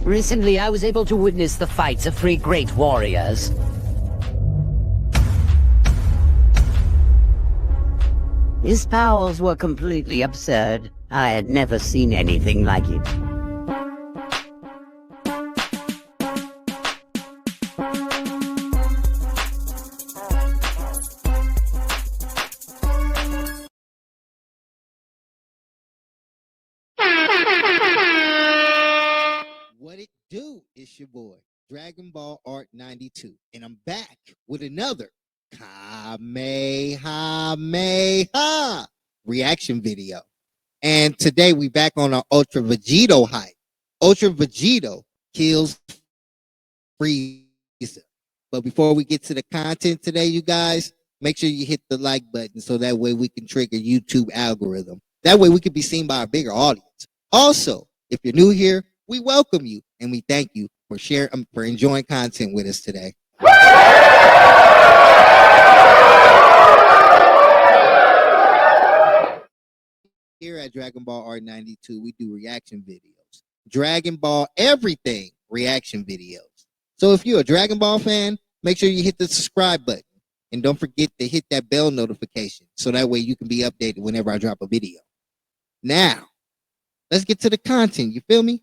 Recently, I was able to witness the fights of 3 great warriors. His powers were completely absurd. I had never seen anything like it. What it do? It's your boy, Dragon Ball Art 92, and I'm back with another Kamehameha reaction video. And today we back on our Ultra Vegito hype. Ultra Vegito kills Frieza. But before we get to the content today, you guys, make sure you hit the like button so that way we can trigger YouTube algorithm. That way we can be seen by a bigger audience. Also, if you're new here, we welcome you and we thank you for enjoying content with us today. Here at Dragon Ball Art 92, we do reaction videos. Dragon Ball everything reaction videos. So if you're a Dragon Ball fan, make sure you hit the subscribe button. And don't forget to hit that bell notification so that way you can be updated whenever I drop a video. Now, let's get to the content. You feel me?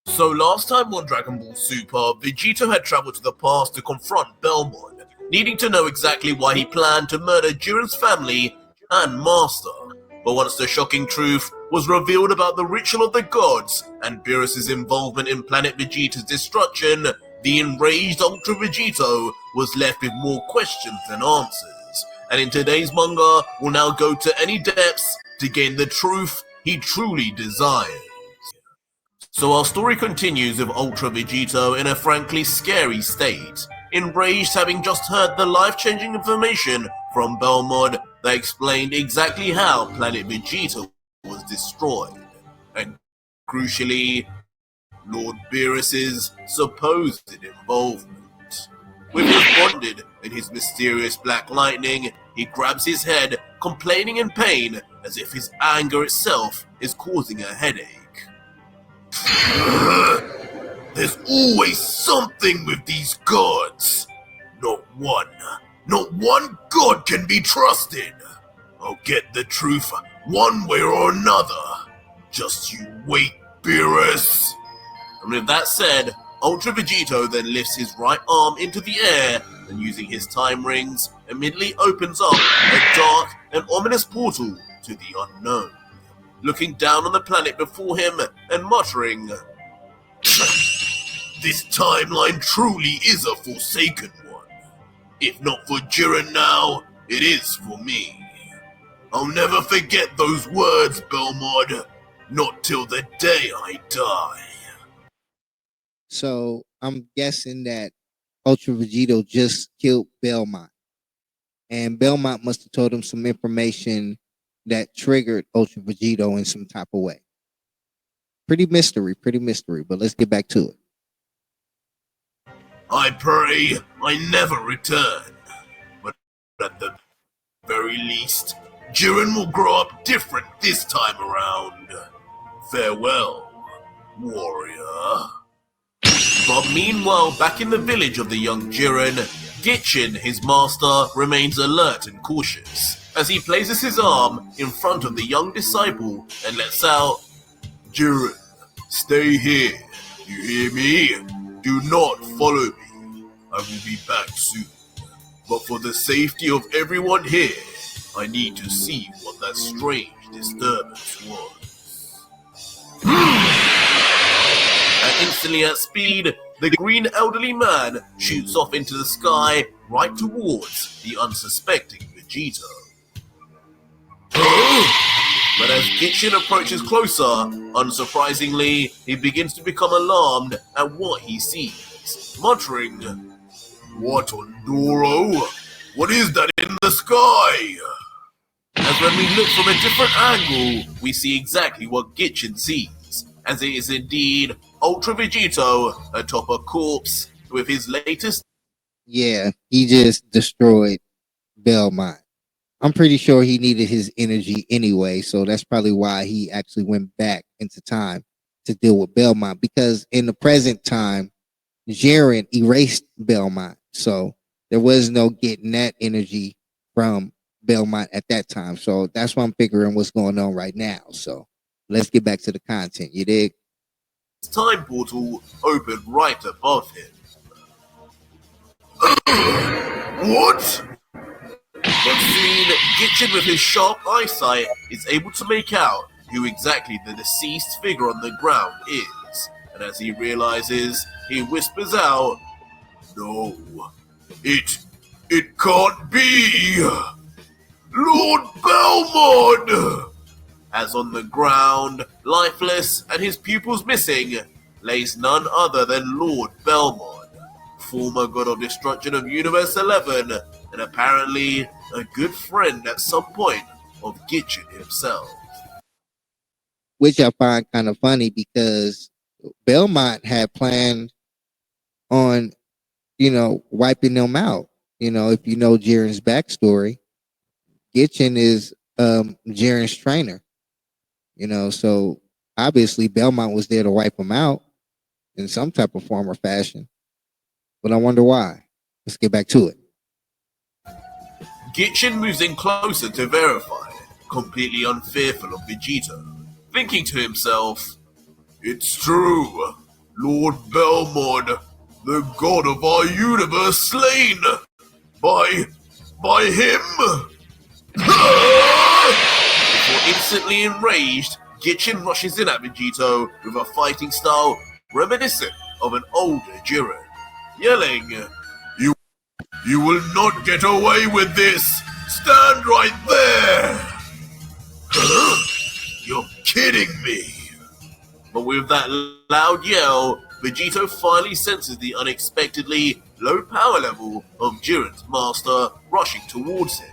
So last time on Dragon Ball Super, Vegito had traveled to the past to confront Belmont, needing to know exactly why he planned to murder Jiren's family and master. But once the shocking truth was revealed about the ritual of the gods and Beerus's involvement in Planet Vegeta's destruction, the enraged Ultra Vegito was left with more questions than answers. And in today's manga, will now go to any depths to gain the truth he truly desires. So our story continues with Ultra Vegito in a frankly scary state, enraged having just heard the life-changing information from Belmont that explained exactly how Planet Vegeta was destroyed, and crucially, Lord Beerus's supposed involvement. With his bonded in his mysterious black lightning, he grabs his head, complaining in pain as if his anger itself is causing a headache. There's always something with these gods. Not one god can be trusted. I'll get the truth one way or another. Just you wait, Beerus. And with that said, Ultra Vegito then lifts his right arm into the air and using his time rings, immediately opens up a dark and ominous portal to the unknown. Looking down on the planet before him and muttering, "This timeline truly is a forsaken one. If not for Gicchin now, it is for me. I'll never forget those words, Belmont. Not till the day I die." So I'm guessing that Ultra Vegito just killed Belmont. And Belmont must have told him some information that triggered Ultra Vegito in some type of way. Pretty mystery, but let's get back to it. I pray I never return, but at the very least, Gicchin will grow up different this time around. Farewell, warrior. But meanwhile, back in the village of the young Gicchin, Gicchin, his master, remains alert and cautious as he places his arm in front of the young disciple and lets out, "Gicchin, stay here. You hear me? Do not follow me. I will be back soon. But for the safety of everyone here, I need to see what that strange disturbance was." And instantly at speed, the green elderly man shoots off into the sky right towards the unsuspecting Vegito. But as Gicchin approaches closer, unsurprisingly, he begins to become alarmed at what he sees, muttering, "What on Doro? What is that in the sky?" As when we look from a different angle, we see exactly what Gicchin sees, as it is indeed Ultra Vegito atop a corpse with his latest Yeah, he just destroyed Belmont. I'm pretty sure he needed his energy anyway, so that's probably why he actually went back into time to deal with Belmont. Because in the present time, Jiren erased Belmont, so there was no getting that energy from Belmont at that time. So that's why I'm figuring what's going on right now. So let's get back to the content. You dig? Time portal opened right above him. What? But soon, Gicchin with his sharp eyesight is able to make out who exactly the deceased figure on the ground is. And as he realizes, he whispers out, "No, it can't be! Lord Belmont!" As on the ground, lifeless and his pupils missing, lays none other than Lord Belmont, former god of destruction of Universe 11, and apparently a good friend at some point of Gicchin himself. Which I find kind of funny because Belmont had planned on, wiping them out. If you know Jiren's backstory, Gicchin is Jiren's trainer. So obviously Belmont was there to wipe him out in some type of form or fashion. But I wonder why. Let's get back to it. Gicchin moves in closer to verify, completely unfearful of Vegito, thinking to himself, "It's true, Lord Belmont, the god of our universe, slain by him." Before instantly enraged, Gicchin rushes in at Vegito with a fighting style reminiscent of an older Jiren, yelling, You will not get away with this! Stand right there!" "You're kidding me!" But with that loud yell, Vegito finally senses the unexpectedly low power level of Jiren's master rushing towards him.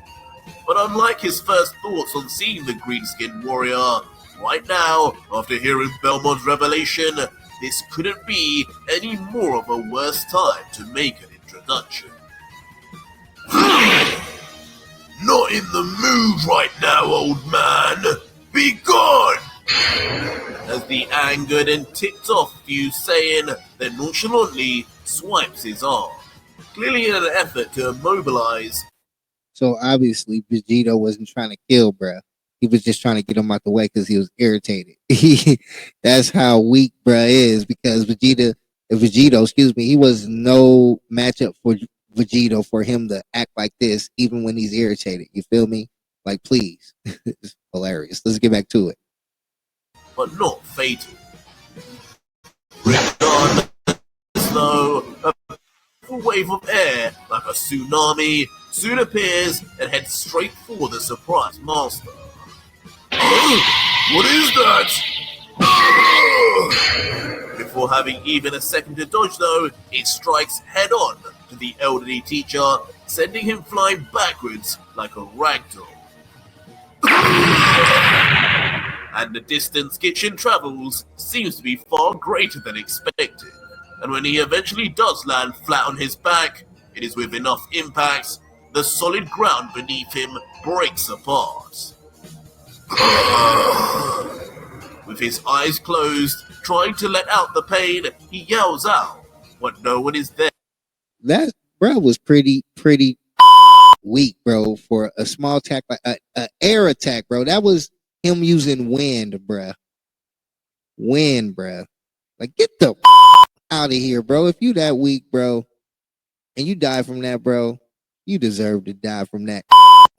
But unlike his first thoughts on seeing the green-skinned warrior, right now, after hearing Belmont's revelation, this couldn't be any more of a worse time to make an introduction. "Not in the mood right now, old man. Be gone!" As the angered and ticked off Fuse saying, then nonchalantly swipes his arm, clearly in an effort to immobilize. So obviously Vegito wasn't trying to kill bruh. He was just trying to get him out the way because he was irritated. That's how weak bruh is, because Vegito, he was no matchup for Vegito for him to act like this even when he's irritated. You feel me? Like, please. It's hilarious. Let's get back to it. But not fatal. Regardless, though, a powerful wave of air, like a tsunami, soon appears and heads straight for the surprise master. What is that? Before having even a second to dodge, though, it strikes head-on to the elderly teacher, sending him flying backwards like a ragdoll. And the distance Gicchin travels seems to be far greater than expected, and when he eventually does land flat on his back, it is with enough impact, the solid ground beneath him breaks apart. With his eyes closed, trying to let out the pain, he yells out, but no one is there. That bro was pretty weak, bro, for a small attack, like a air attack, bro. That was him using wind, bruh. Wind, bruh. Like, get the out of here, bro. If you that weak, bro, and you die from that, bro, you deserve to die from that,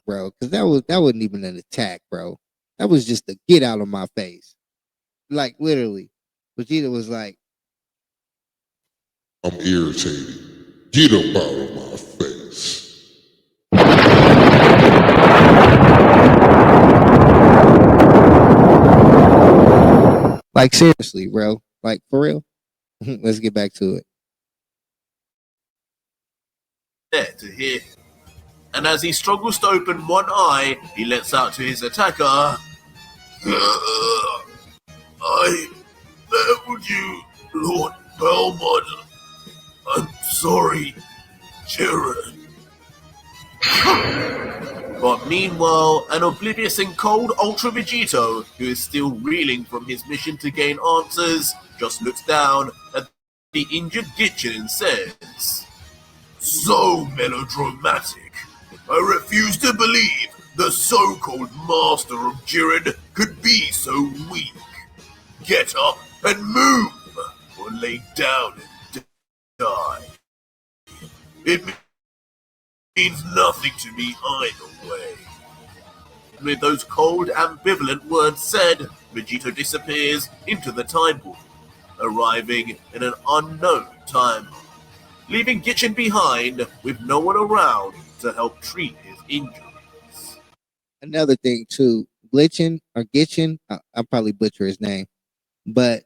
bro. Because that wasn't even an attack, bro. That was just a get out of my face. Like, literally. Vegeta was like, "I'm irritated. Get up out of my face." Like, seriously, bro. Like, for real. Let's get back to it. There to hear. And as he struggles to open one eye, he lets out to his attacker, "I failed you, Lord Belmont. I'm sorry. Jiren. But meanwhile, an oblivious and cold Ultra Vegito, who is still reeling from his mission to gain answers, just looks down at the injured Gicchin and says, "So melodramatic. I refuse to believe the so-called master of Jiren could be so weak. Get up and move, or lay down and die. It means nothing to me either way." With those cold, ambivalent words said, Vegito disappears into the time portal, arriving in an unknown timeline, leaving Gicchin behind with no one around to help treat his injuries. Another thing too, Gicchin, I'll probably butcher his name, but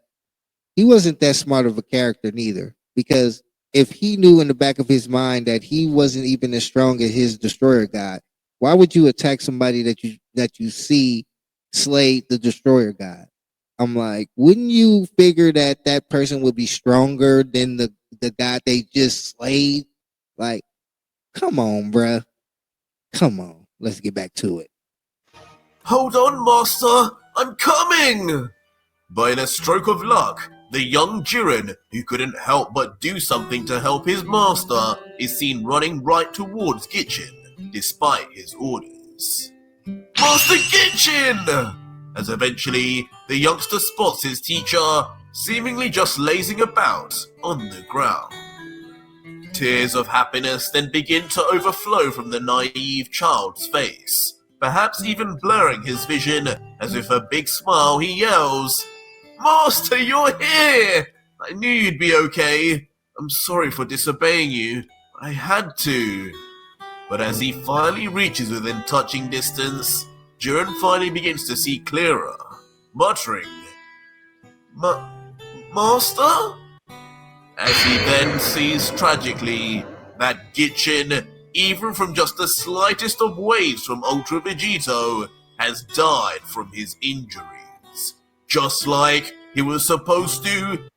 he wasn't that smart of a character neither. Because if he knew in the back of his mind that he wasn't even as strong as his destroyer god, why would you attack somebody that you see slay the destroyer god? I'm like, wouldn't you figure that that person would be stronger than the god they just slayed? Like, come on, bruh. Come on. Let's get back to it. "Hold on, Master! I'm coming!" By a stroke of luck, the young Jiren, who couldn't help but do something to help his master, is seen running right towards Gicchin, despite his orders. "Master Gicchin!" As eventually, the youngster spots his teacher, seemingly just lazing about on the ground. Tears of happiness then begin to overflow from the naive child's face, perhaps even blurring his vision, as with a big smile he yells, "Master, you're here! I knew you'd be okay. I'm sorry for disobeying you. I had to." But as he finally reaches within touching distance, Jiren finally begins to see clearer, muttering, "Master?" As he then sees tragically that Gicchin, even from just the slightest of waves from Ultra Vegito, has died from his injuries, just like he was supposed to.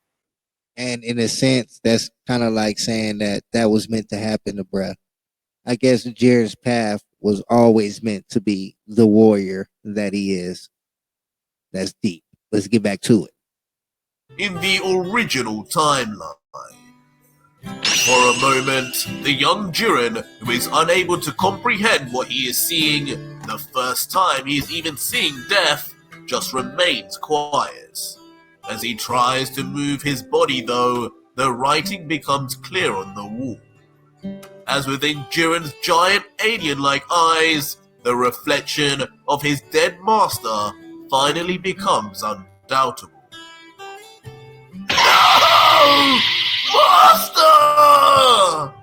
And in a sense, that's kind of like saying that that was meant to happen to bruh. I guess Jiren's path was always meant to be the warrior that he is. That's deep. Let's get back to it. In the original timeline. For a moment, the young Jiren, who is unable to comprehend what he is seeing, the first time he is even seeing death, just remains quiet. As he tries to move his body though, the writing becomes clear on the wall. As within Jiren's giant alien-like eyes, the reflection of his dead master finally becomes undoubtable. "No! Master!"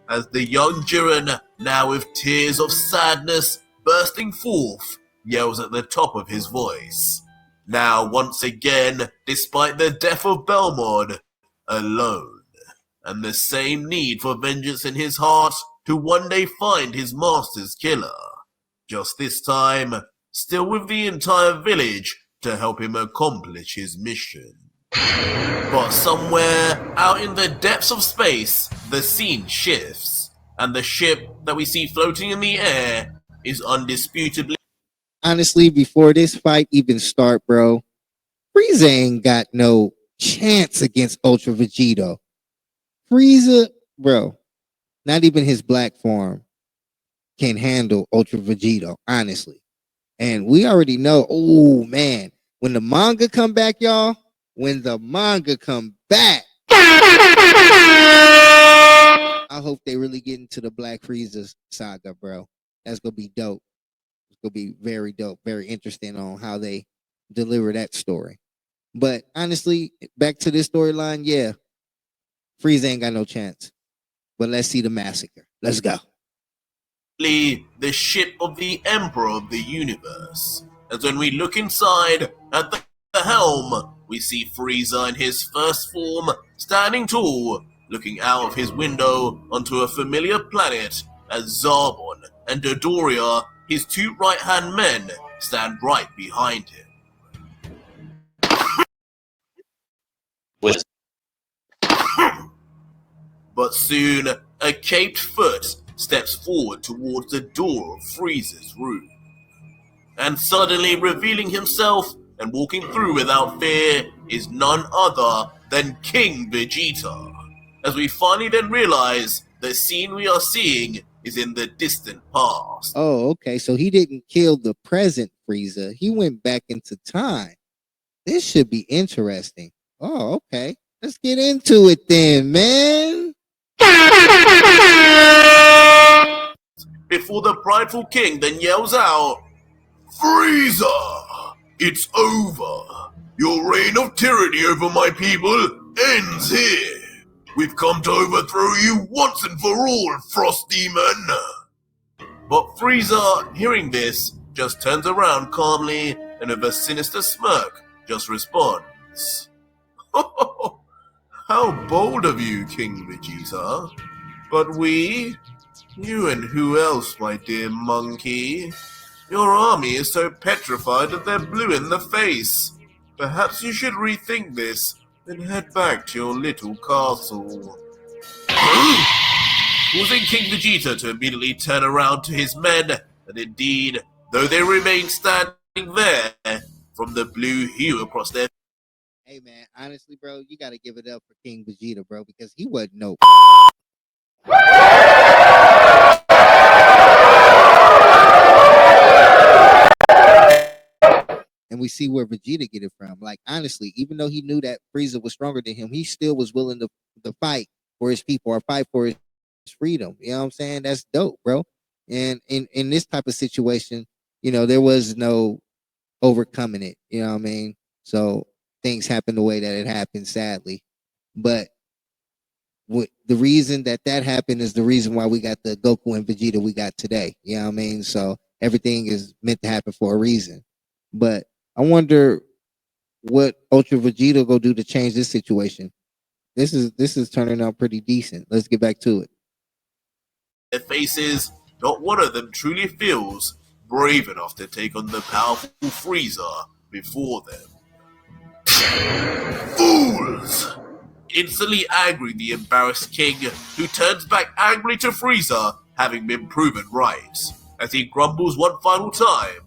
As the young Jiren, now with tears of sadness bursting forth, yells at the top of his voice. Now once again, despite the death of Belmont, alone, and the same need for vengeance in his heart to one day find his master's killer. Just this time, still with the entire village to help him accomplish his mission. But somewhere out in the depths of space, the scene shifts, and the ship that we see floating in the air is undisputably. Honestly, before this fight even start, bro, Frieza ain't got no chance against Ultra Vegito. Frieza, bro, not even his black form can handle Ultra Vegito, honestly. And we already know, oh man, when the manga come back, y'all, when the manga come back, I hope they really get into the Black Frieza saga, bro. That's gonna be dope. It's gonna be very dope, very interesting on how they deliver that story. But honestly, back to this storyline, yeah, Frieza ain't got no chance. But let's see the massacre. Let's go. The ship of the Emperor of the Universe. As when we look inside at the helm, we see Frieza in his first form, standing tall, looking out of his window onto a familiar planet as Zarbon and Dodoria, his two right-hand men, stand right behind him. But soon, A caped foot steps forward towards the door of Frieza's room, and suddenly revealing himself and walking through without fear is none other than King Vegeta. As we finally then realize the scene we are seeing is in the distant past. Oh, okay. So he didn't kill the present Frieza. He went back into time. This should be interesting. Oh, okay. Let's get into it then, man. Before the prideful king then yells out, Frieza! It's over! Your reign of tyranny over my people ends here! We've come to overthrow you once and for all, Frost Demon! But Frieza, hearing this, just turns around calmly and with a sinister smirk just responds, How bold of you, King Vegeta! But we? You and who else, my dear monkey? Your army is so petrified that they're blue in the face. Perhaps you should rethink this, then head back to your little castle. Causing King Vegeta to immediately turn around to his men, and indeed, though they remain standing there, from the blue hue across their... Hey, man, honestly, bro, you got to give it up for King Vegeta, bro, because he wasn't no... And we see where Vegeta get it from. Like, honestly, even though he knew that Frieza was stronger than him, he still was willing to fight for his people or fight for his freedom. You know what I'm saying? That's dope, bro. And in this type of situation, you know, there was no overcoming it. You know what I mean? So things happened the way that it happened, sadly. But the reason that happened is the reason why we got the Goku and Vegeta we got today. You know what I mean? So everything is meant to happen for a reason. But I wonder what Ultra Vegeta go do to change this situation. This is turning out pretty decent. Let's get back to it. Their faces, not one of them truly feels brave enough to take on the powerful Frieza before them. Fools! Instantly angering the embarrassed king, who turns back angrily to Frieza, having been proven right, as he grumbles one final time.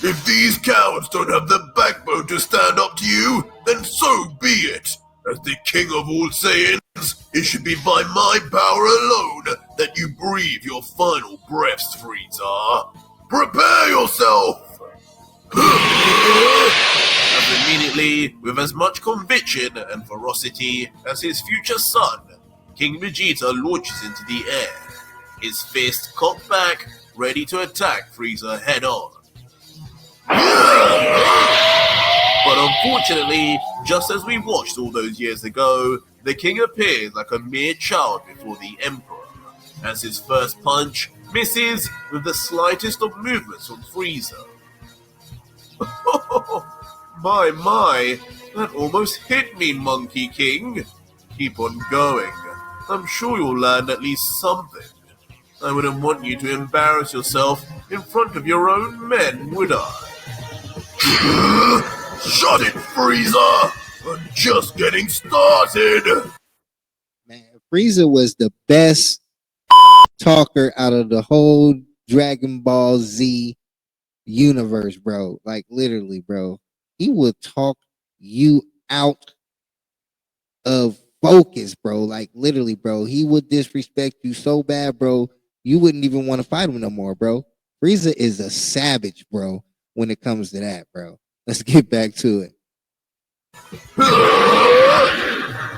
If these cowards don't have the backbone to stand up to you, then so be it. As the king of all Saiyans, it should be by my power alone that you breathe your final breaths, Frieza. Prepare yourself! As immediately, with as much conviction and ferocity as his future son, King Vegeta launches into the air, his fist cocked back, ready to attack Frieza head on. But unfortunately, just as we watched all those years ago, the king appears like a mere child before the emperor, as his first punch misses with the slightest of movements from Frieza. My, that almost hit me, Monkey King. Keep on going. I'm sure you'll land at least something. I wouldn't want you to embarrass yourself in front of your own men, would I? Shut it, Frieza! I'm just getting started! Man, Frieza was the best talker out of the whole Dragon Ball Z universe, bro. Like, literally, bro. He would talk you out of focus, bro. Like, literally, bro. He would disrespect you so bad, bro. You wouldn't even want to fight him no more, bro. Frieza is a savage, bro, when it comes to that, bro. Let's get back to it.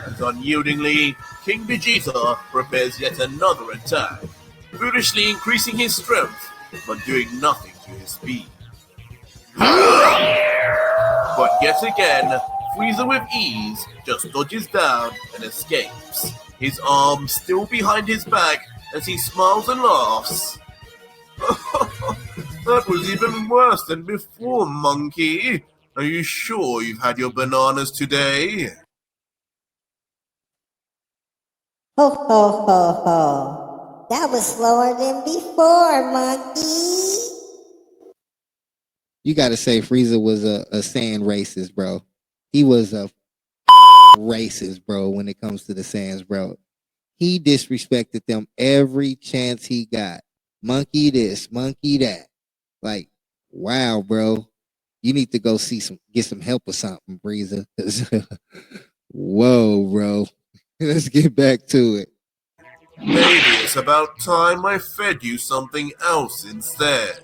As unyieldingly, King Vegeta prepares yet another attack, foolishly increasing his strength, but doing nothing to his speed. But yet again, Frieza with ease just dodges down and escapes, his arms still behind his back as he smiles and laughs. That was even worse than before, monkey. Are you sure you've had your bananas today? Ho ho ho ho. That was slower than before, monkey. You got to say Frieza was a Saiyan racist, bro. He was a racist, bro, when it comes to the Saiyans, bro. He disrespected them every chance he got. Monkey this, monkey that. Like, wow, bro. You need to go get some help or something, Frieza. Whoa, bro. Let's get back to it. Maybe it's about time I fed you something else instead.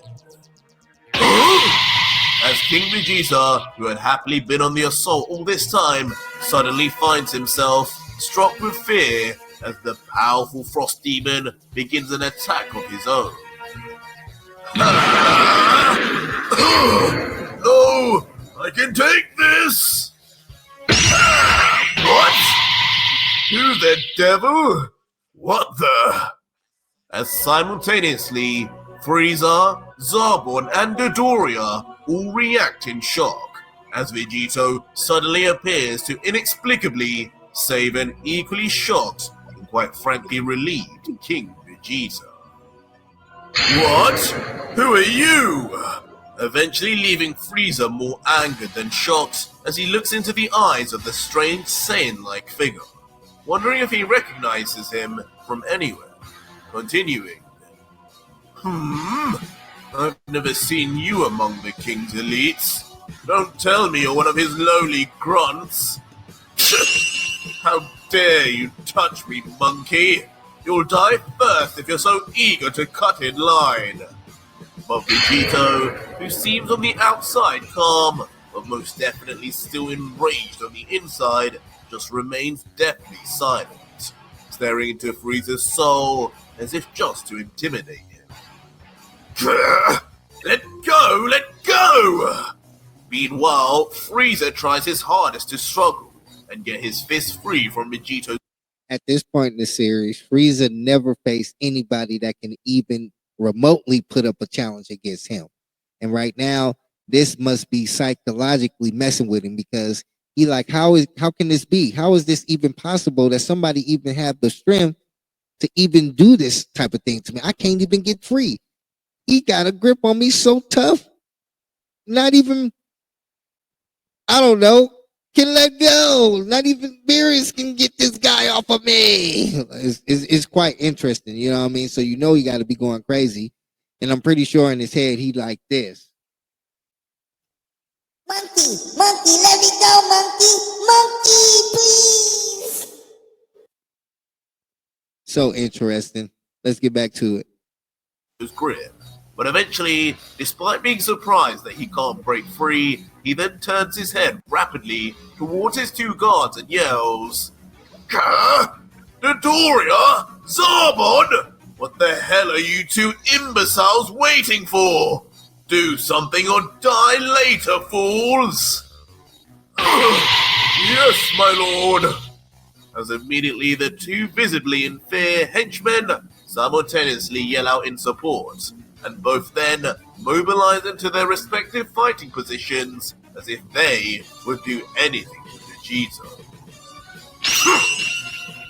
As King Vegeta, who had happily been on the assault all this time, suddenly finds himself struck with fear as the powerful Frost Demon begins an attack of his own. No! I can take this! What? Who the devil? What the? As simultaneously, Frieza, Zarbon, and Dodoria all react in shock as Vegito suddenly appears to inexplicably save an equally shocked and quite frankly relieved King Vegeta. What? Who are you? Eventually leaving Frieza more angered than shocked as he looks into the eyes of the strange Saiyan-like figure, wondering if he recognizes him from anywhere. Continuing. I've never seen you among the King's elites. Don't tell me you're one of his lowly grunts. How dare you touch me, monkey? You'll die first if you're so eager to cut in line. But Vegito, who seems on the outside calm, but most definitely still enraged on the inside, just remains deathly silent, staring into Frieza's soul as if just to intimidate him. Let go! Let go! Meanwhile, Frieza tries his hardest to struggle and get his fist free from Vegito. At this point in the series, Frieza never faced anybody that can even remotely put up a challenge against him. And right now, this must be psychologically messing with him because he like, how can this be? How is this even possible that somebody even have the strength to even do this type of thing to me? I can't even get free. He got a grip on me so tough. Not even, I don't know, can let go. Not even Beerus can get this guy off of me. It's quite interesting, you know what I mean? So you know he got to be going crazy. And I'm pretty sure in his head he like this. Monkey, monkey, let me go, monkey, monkey, please. So interesting. Let's get back to it. His grip. But eventually, despite being surprised that he can't break free, he then turns his head rapidly towards his two guards and yells, Dodoria! Zarbon! What the hell are you two imbeciles waiting for? Do something or die later, fools! Yes, my lord! As immediately the two visibly in fear henchmen simultaneously yell out in support, and both then mobilize into their respective fighting positions as if they would do anything to Vegito.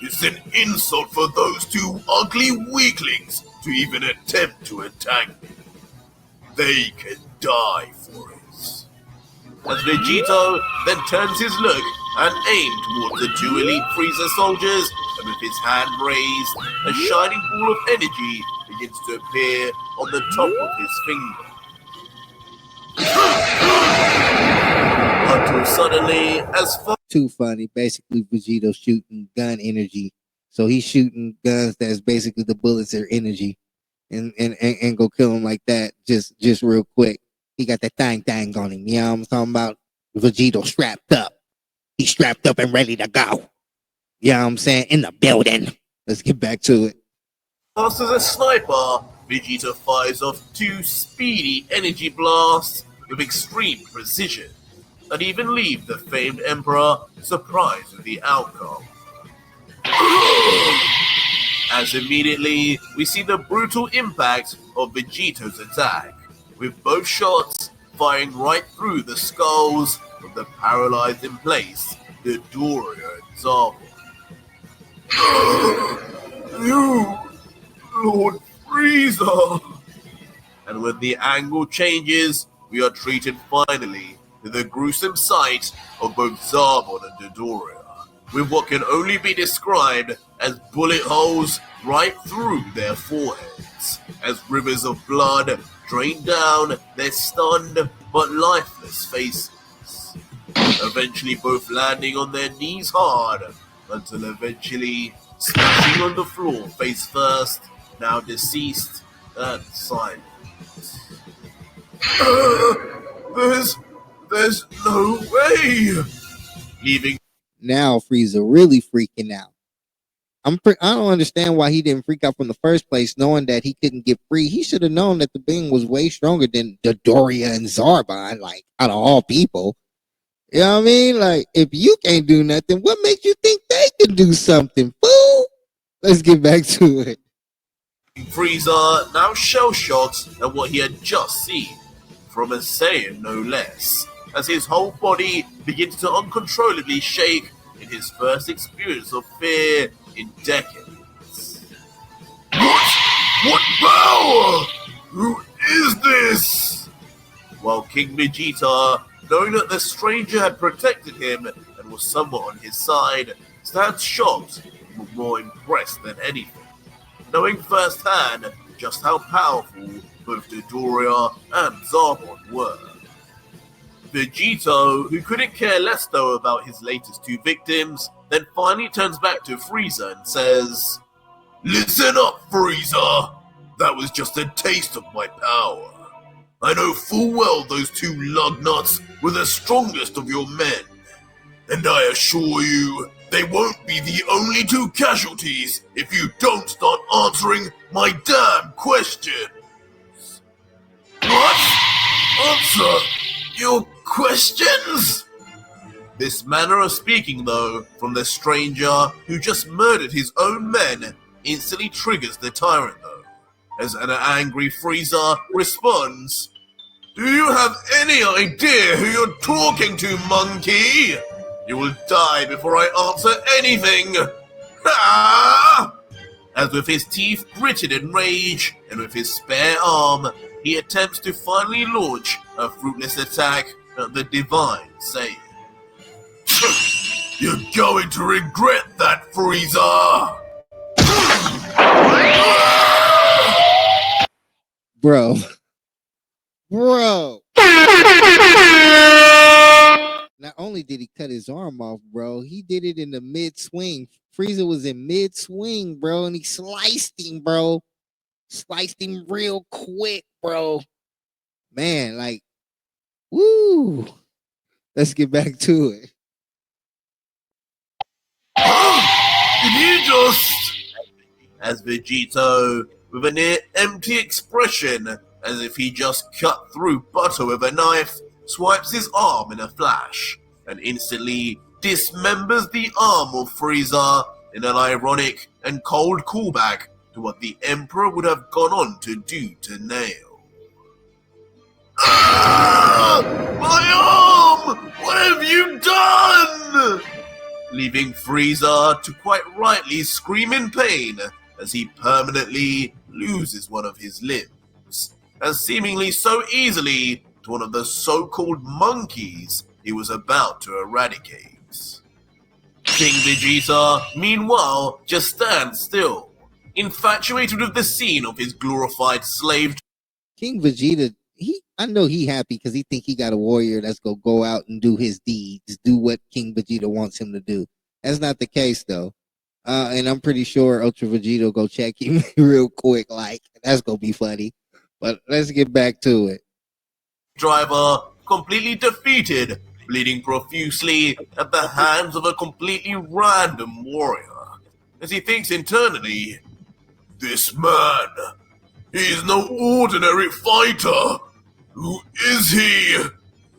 It's an insult for those two ugly weaklings to even attempt to attack me. They can die for it. As Vegito then turns his look and aims towards the two elite Frieza soldiers, and with his hand raised, a shining ball of energy begins to appear on the top of his finger. Until suddenly, as far Too funny. Basically, Vegito shooting gun energy. So he's shooting guns that's basically the bullets are energy. And go kill him like that just real quick. He got that thang on him. You know what I'm talking about? Vegito strapped up. He's strapped up and ready to go. You know what I'm saying? In the building. Let's get back to it. fast as a sniper, Vegeta fires off two speedy energy blasts with extreme precision that even leave the famed Emperor surprised with the outcome. As immediately, we see the brutal impact of Vegito's attack, with both shots firing right through the skulls of the paralyzed in place, Dodoria and Zarbon. You, Lord Frieza! And when the angle changes, we are treated finally to the gruesome sight of both Zarbon and Dodoria, with what can only be described as bullet holes right through their foreheads, as rivers of blood drain down their stunned but lifeless faces, eventually both landing on their knees hard, until eventually smashing on the floor face first, now deceased and silent. There's no way! Leaving Now Frieza really freaking out. I don't understand why he didn't freak out from the first place, knowing that he couldn't get free. He should have known that the being was way stronger than Dodoria and Zarbon, like, out of all people. You know what I mean? Like, if you can't do nothing, what makes you think they can do something, fool? Let's get back to it. Frieza, now shell-shocked at what he had just seen, from a Saiyan no less, as his whole body begins to uncontrollably shake in his first experience of fear in decades. What power? Who is this? While King Vegeta, knowing that the stranger had protected him and was somewhat on his side, stands shocked but more impressed than anything, knowing firsthand just how powerful both Dodoria and Zarbon were. Vegito, who couldn't care less though about his latest two victims, then finally turns back to Frieza and says, "Listen up, Frieza! That was just a taste of my power. I know full well those two lugnuts were the strongest of your men, and I assure you, they won't be the only two casualties if you don't start answering my damn questions." What? Answer your questions? This manner of speaking, though, from the stranger who just murdered his own men, instantly triggers the tyrant, though, as an angry Frieza responds, "Do you have any idea who you're talking to, monkey? You will die before I answer anything!" Ah! As with his teeth gritted in rage, and with his spare arm, he attempts to finally launch a fruitless attack at the divine Saiyan. You're going to regret that, Frieza! Bro. Not only did he cut his arm off, bro, he did it in the mid-swing. Frieza was in mid-swing, bro, and he sliced him, bro. Sliced him real quick, bro. Man, like, woo. Let's get back to it. Did you just... As Vegito, with a near empty expression, as if he just cut through butter with a knife, swipes his arm in a flash, and instantly dismembers the arm of Frieza in an ironic and cold callback to what the Emperor would have gone on to do to Nail. Ah! My arm! What have you done? Leaving Frieza to quite rightly scream in pain as he permanently loses one of his limbs, as seemingly so easily to one of the so-called monkeys he was about to eradicate. King Vegeta, meanwhile, just stands still, infatuated with the scene of his glorified slave. King Vegeta, I know he happy because he think he got a warrior that's gonna go out and do his deeds, do what King Vegeta wants him to do. That's not the case though. And I'm pretty sure Ultra Vegito go check him real quick, like, that's gonna be funny. But let's get back to it. Driver, completely defeated, bleeding profusely at the hands of a completely random warrior, as he thinks internally, "This man, he is no ordinary fighter. Who is he?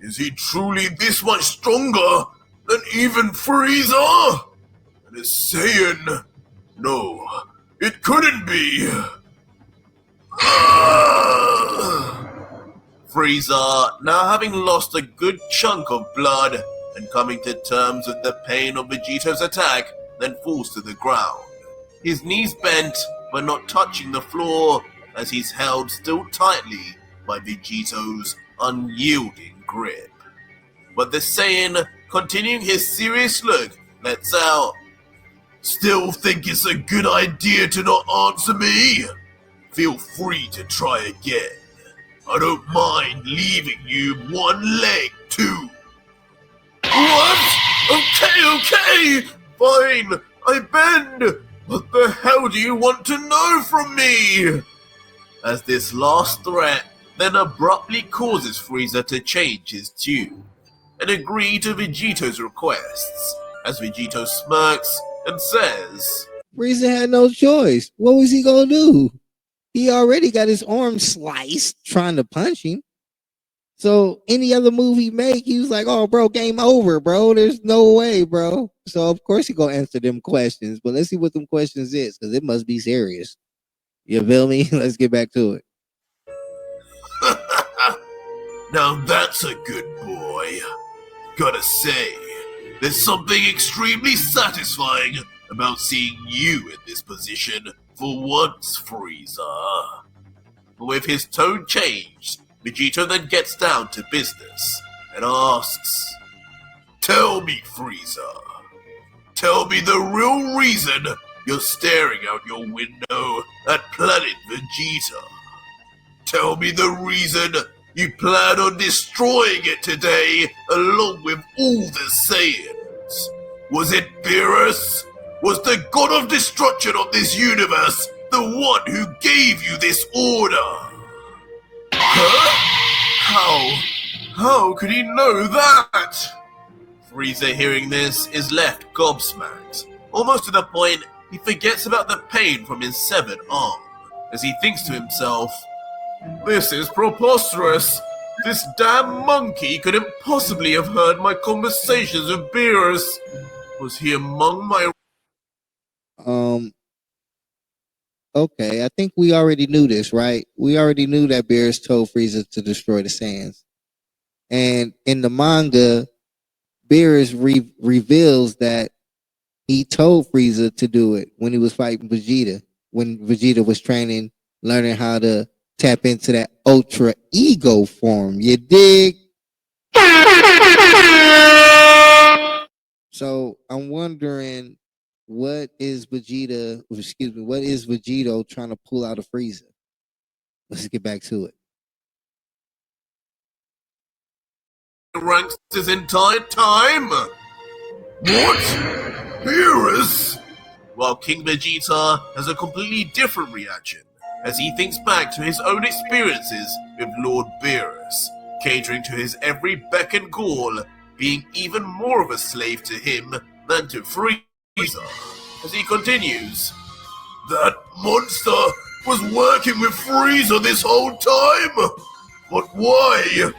Is he truly this much stronger than even Frieza? And a Saiyan? No, it couldn't be." Frieza, now having lost a good chunk of blood and coming to terms with the pain of Vegito's attack, then falls to the ground. His knees bent, but not touching the floor, as he's held still tightly by Vegito's unyielding grip. But the Saiyan, continuing his serious look, lets out, Still think it's a good idea to not answer me? Feel free to try again. I don't mind leaving you one leg too. What? Okay, fine, I bend. What the hell do you want to know from me? As this last threat then abruptly causes Frieza to change his tune and agree to Vegito's requests, as Vegito smirks and says, Frieza had no choice. What was he gonna do? He already got his arm sliced trying to punch him. So any other move he make, he was like, "Oh, bro, game over, bro. There's no way, bro." So of course he gonna answer them questions. But let's see what them questions is, because it must be serious. You feel me? Let's get back to it. Now that's a good boy. Gotta say, there's something extremely satisfying about seeing you in this position for once, Frieza. With his tone changed, Vegito then gets down to business and asks, "Tell me, Frieza. Tell me the real reason you're staring out your window at planet Vegeta. Tell me the reason you plan on destroying it today along with all the Saiyans. Was it Beerus? Was the god of destruction of this universe the one who gave you this order?" Huh? How could he know that? Frieza, hearing this, is left gobsmacked, almost to the point he forgets about the pain from his severed arm, as he thinks to himself, "This is preposterous. This damn monkey couldn't possibly have heard my conversations with Beerus. Was he among my..." Okay, I think we already knew this, right? We already knew that Beerus told Frieza to destroy the Saiyans. And in the manga, Beerus reveals that he told Frieza to do it when he was fighting Vegeta, when Vegeta was training, learning how to tap into that ultra ego form. You dig? So I'm wondering, what is Vegito trying to pull out of Frieza? Let's get back to it. Ranks his entire time? What? Beerus? While King Vegeta has a completely different reaction, as he thinks back to his own experiences with Lord Beerus, catering to his every beck and call, being even more of a slave to him than to Frieza. As he continues, "That monster was working with Frieza this whole time? But why?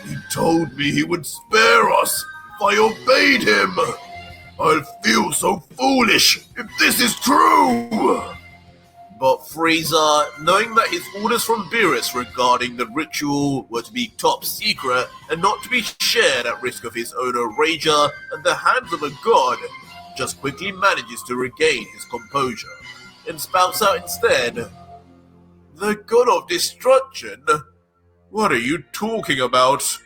He told me he would spare us if I obeyed him. I'll feel so foolish if this is true." But Frieza, knowing that his orders from Beerus regarding the ritual were to be top secret and not to be shared at risk of his own erasure at the hands of a god, just quickly manages to regain his composure and spouts out instead, "The god of destruction? What are you talking about?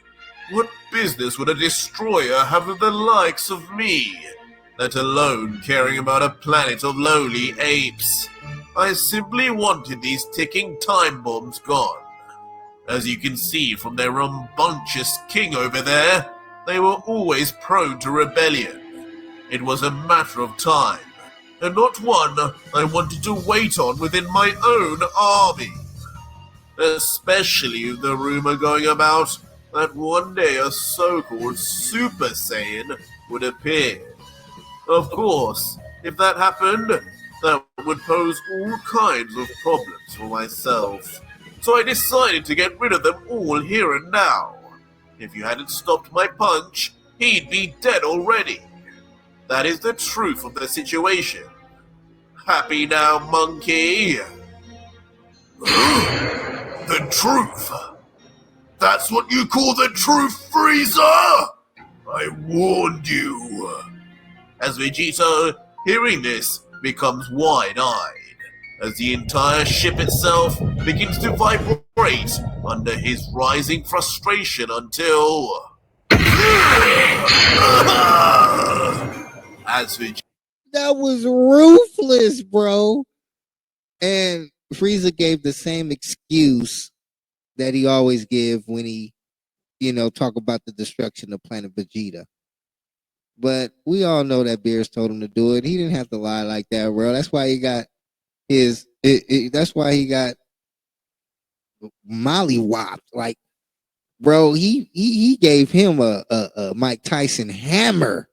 What business would a destroyer have with the likes of me, let alone caring about a planet of lowly apes? I simply wanted these ticking time bombs gone. As you can see from their rambunctious king over there, they were always prone to rebellion. It was a matter of time, and not one I wanted to wait on within my own army. Especially with the rumor going about that one day a so-called Super Saiyan would appear. Of course, if that happened, that would pose all kinds of problems for myself. So I decided to get rid of them all here and now. If you hadn't stopped my punch, he'd be dead already. That is the truth of the situation. Happy now, monkey?" "The truth? That's what you call the truth, Frieza? I warned you." As Vegito, hearing this, becomes wide-eyed, as the entire ship itself begins to vibrate under his rising frustration until... As Vegito... That was ruthless, bro. And Frieza gave the same excuse that he always give when he, talk about the destruction of planet Vegeta. But we all know that Beerus told him to do it. He didn't have to lie like that, bro. That's why he got that's why he got mollywopped. Like, bro, he gave him a Mike Tyson hammer.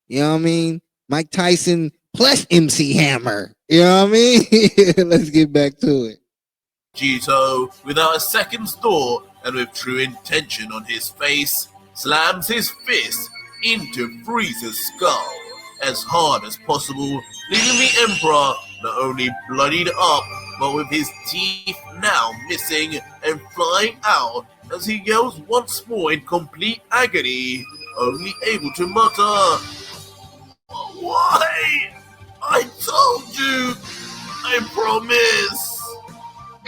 You know what I mean? Mike Tyson plus MC Hammer. You know what I mean? Let's get back to it. Vegito, without a second's thought and with true intention on his face, slams his fist into Frieza's skull as hard as possible, leaving the Emperor not only bloodied up, but with his teeth now missing and flying out as he yells once more in complete agony, only able to mutter, "Why? I told you! I promise!"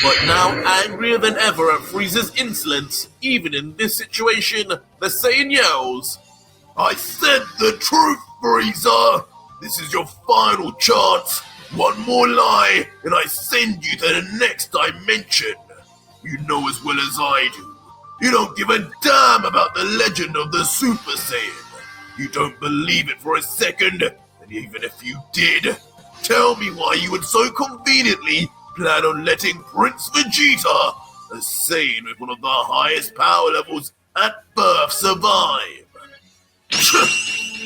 But now angrier than ever at Frieza's insolence, even in this situation, the Saiyan yells, "I said the truth, Frieza! This is your final chance. One more lie, and I send you to the next dimension. You know as well as I do. You don't give a damn about the legend of the Super Saiyan. You don't believe it for a second, and even if you did, tell me why you would so conveniently plan on letting Prince Vegeta, a Saiyan with one of the highest power levels at birth, survive.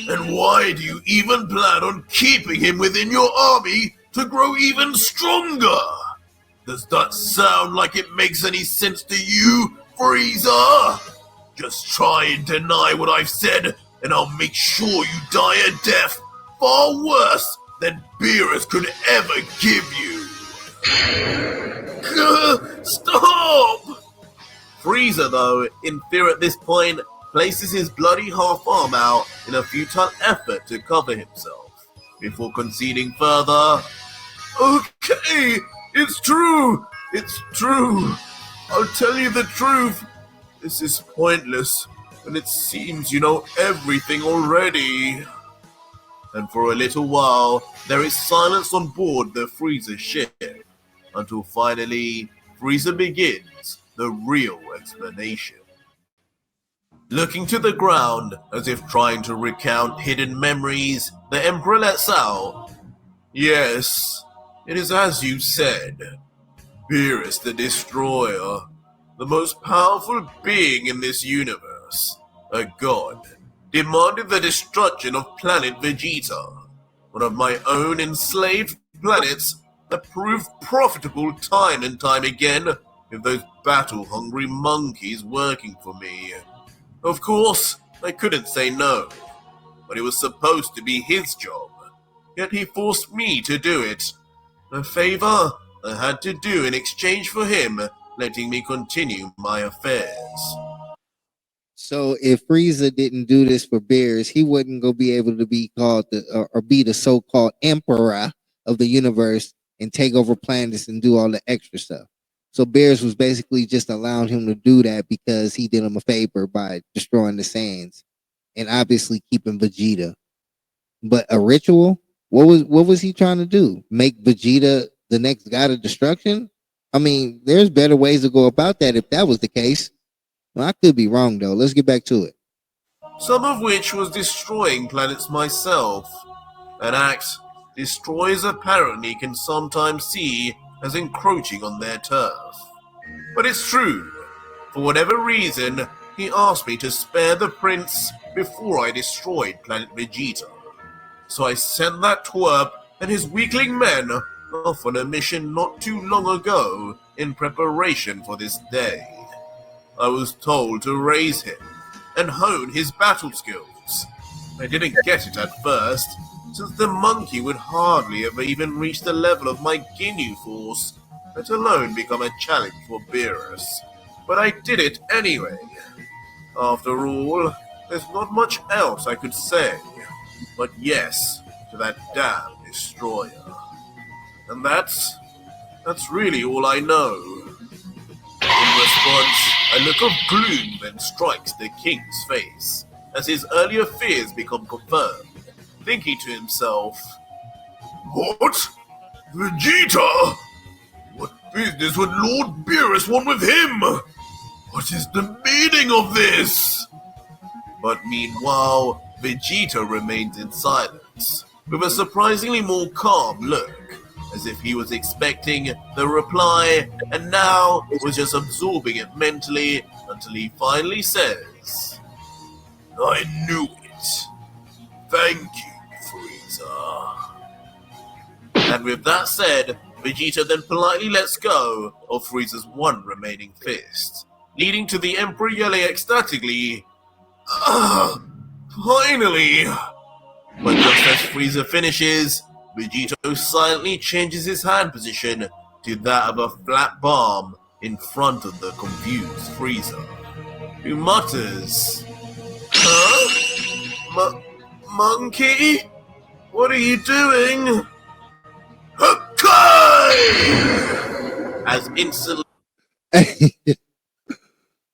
And why do you even plan on keeping him within your army to grow even stronger? Does that sound like it makes any sense to you, Frieza? Just try and deny what I've said, and I'll make sure you die a death far worse than Beerus could ever give you." Stop! Frieza, though, in fear at this point, places his bloody half-arm out in a futile effort to cover himself, before conceding further. "Okay, it's true! It's true! I'll tell you the truth! This is pointless, and it seems you know everything already." And for a little while, there is silence on board the Frieza ship, until finally, Frieza begins the real explanation. Looking to the ground, as if trying to recount hidden memories, the Emperor lets out, "Yes, it is as you said. Beerus the Destroyer, the most powerful being in this universe, a god, demanded the destruction of planet Vegeta, one of my own enslaved planets that proved profitable time and time again with those battle-hungry monkeys working for me. Of course, I couldn't say no, but it was supposed to be his job, yet he forced me to do it, a favor I had to do in exchange for him letting me continue my affairs." So if Frieza didn't do this for Beerus, he wouldn't go be able to be called or be the so-called emperor of the universe and take over planets and do all the extra stuff. So Beerus was basically just allowing him to do that because he did him a favor by destroying the Saiyans and obviously keeping Vegeta. But a ritual? What was he trying to do? Make Vegeta the next god of destruction? I mean, there's better ways to go about that if that was the case. Well, I could be wrong though. Let's get back to it. Some of which was destroying planets myself, an act destroyers apparently can sometimes see as encroaching on their turf. But it's true. For whatever reason, he asked me to spare the prince before I destroyed planet Vegeta. So I sent that twerp and his weakling men off on a mission not too long ago in preparation for this day. I was told to raise him and hone his battle skills. I didn't get it at first, since the monkey would hardly have even reached the level of my Ginyu Force, let alone become a challenge for Beerus. But I did it anyway. After all, there's not much else I could say, but yes to that damn destroyer. And that's really all I know. In response, a look of gloom then strikes the king's face, as his earlier fears become confirmed, thinking to himself, What? Vegeta? What business would Lord Beerus want with him? What is the meaning of this? But meanwhile, Vegito remains in silence, with a surprisingly more calm look, as if he was expecting the reply and now was just absorbing it mentally until he finally says, I knew it. Thank you, Frieza. And with that said, Vegeta then politely lets go of Frieza's one remaining fist, leading to the Emperor yelling ecstatically, finally! But just as Frieza finishes, Vegito silently changes his hand position to that of a flat palm in front of the confused Frieza, who mutters, Huh? Monkey? What are you doing? Hakai! As instantly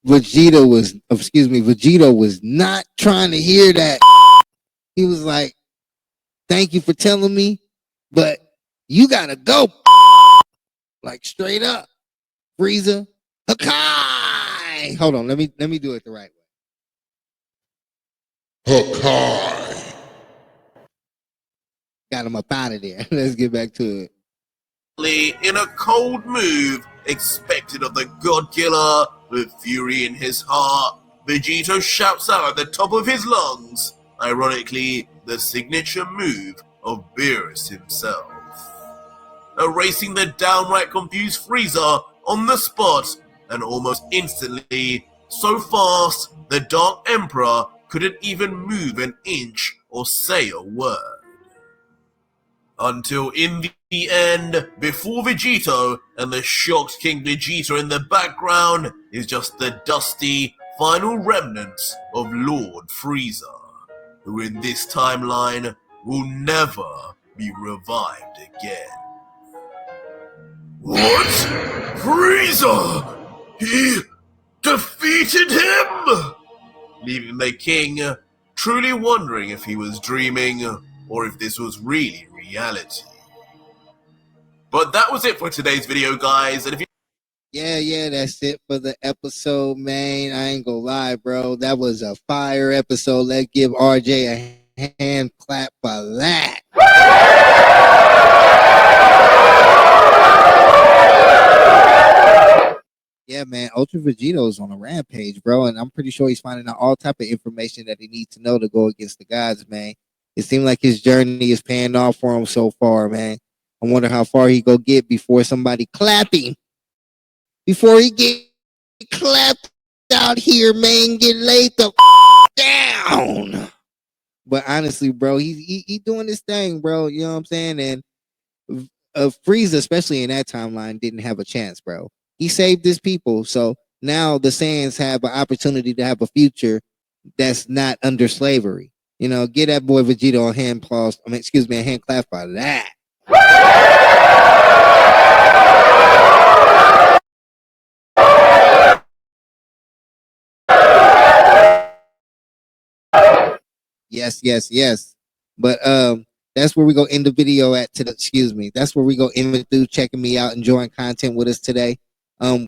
Vegito was not trying to hear that. He was like, thank you for telling me, but you gotta go. Like straight up. Frieza. Hakai! Hold on, let me do it the right way. Hakai. Got him up out of there. Let's get back to it. in a cold move expected of the God Killer, with fury in his heart, Vegito shouts out at the top of his lungs, ironically the signature move of Beerus himself, erasing the downright confused Frieza on the spot, and almost instantly, so fast the Dark Emperor couldn't even move an inch or say a word. Until in the end, before Vegito and the shocked King Vegeta in the background is just the dusty, final remnants of Lord Frieza, who in this timeline will never be revived again. What? Frieza! He defeated him! Leaving the king truly wondering if he was dreaming or if this was really reality. But that was it for today's video, guys. And if you Yeah, that's it for the episode, man. I ain't gonna lie, bro. That was a fire episode. Let's give RJ a hand clap for that. Yeah, man. Ultra Vegito is on a rampage, bro, and I'm pretty sure he's finding out all type of information that he needs to know to go against the gods, man. It seemed like his journey is paying off for him so far, man. I wonder how far he go get before somebody clap him. Before he get clapped out here, man, get laid the down. But honestly, bro, he doing this thing, bro. You know what I'm saying? And Frieza, especially in that timeline, didn't have a chance, bro. He saved his people, so now the Saiyans have an opportunity to have a future that's not under slavery. You know, get that boy Vegito a hand clap. A hand clap for that. Yes. But that's where we go end the video at today. That's where we go end with you checking me out, enjoying content with us today.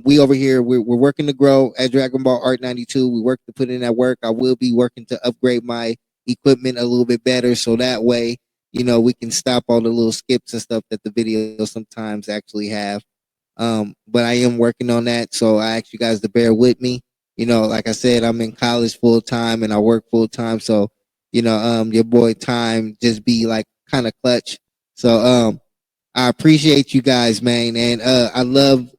We over here, we're working to grow at Dragon Ball Art 92. We work to put in that work. I will be working to upgrade my equipment a little bit better, so that way, you know, we can stop all the little skips and stuff that the videos sometimes actually have. But I am working on that, so I ask you guys to bear with me. You know, like I said, I'm in college full time and I work full time, so you know, your boy time just be like kind of clutch. So I appreciate you guys, man, and I love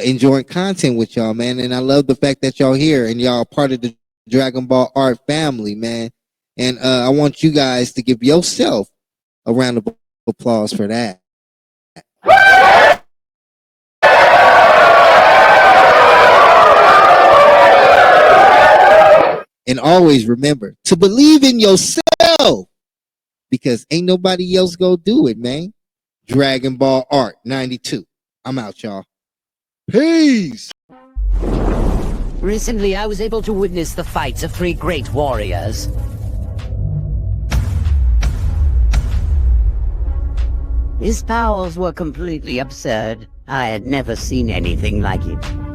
enjoying content with y'all, man, and I love the fact that y'all here and y'all part of the Dragon Ball Art family, man. And I want you guys to give yourself a round of applause for that. And always remember to believe in yourself, because ain't nobody else gonna do it, man. Dragon Ball Art 92. I'm out, y'all. Peace. Recently, I was able to witness the fights of 3 great warriors. His powers were completely absurd. I had never seen anything like it.